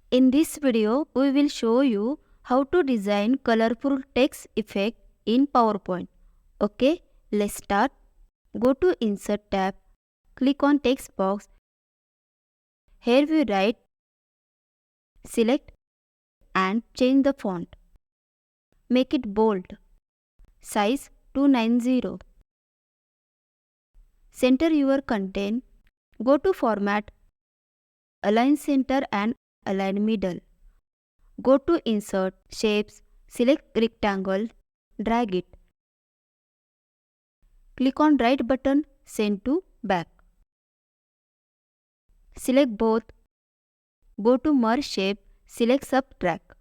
In this video, we will show you how to design colorful text effect in PowerPoint. Okay, let's start. Go to Insert tab, click on Text box. Here we write, select and change the font. Make it bold. Size 290. Center your content. Go to Format, Align Center and Align Middle. Go to Insert, Shapes, select Rectangle, drag it. Click on right button, Send to Back. Select both. Go to Merge Shape, select Subtract.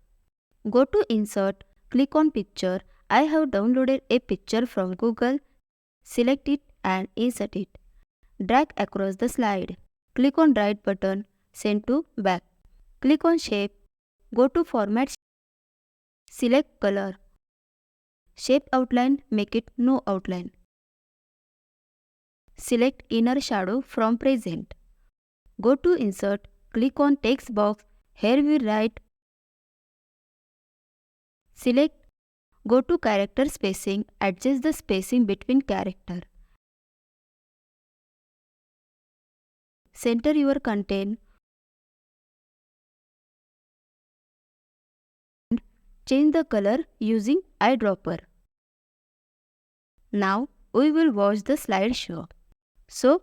Go to Insert, click on Picture. I have downloaded a picture from Google. Select it and insert it. Drag across the slide. Click on right button, Send to Back. Click on Shape. Go to Format, select Color. Shape Outline, make it no outline. Select Inner Shadow from Present. Go to Insert, click on Text box. Here we write. Select. Go to Character Spacing, adjust the spacing between character. Center your content. Change the color using Eyedropper. Now we will watch the slideshow. So,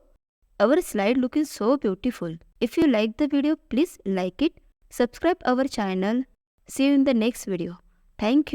our slide looking so beautiful. If you like the video, please like it, subscribe our channel. See you in the next video. Thank you.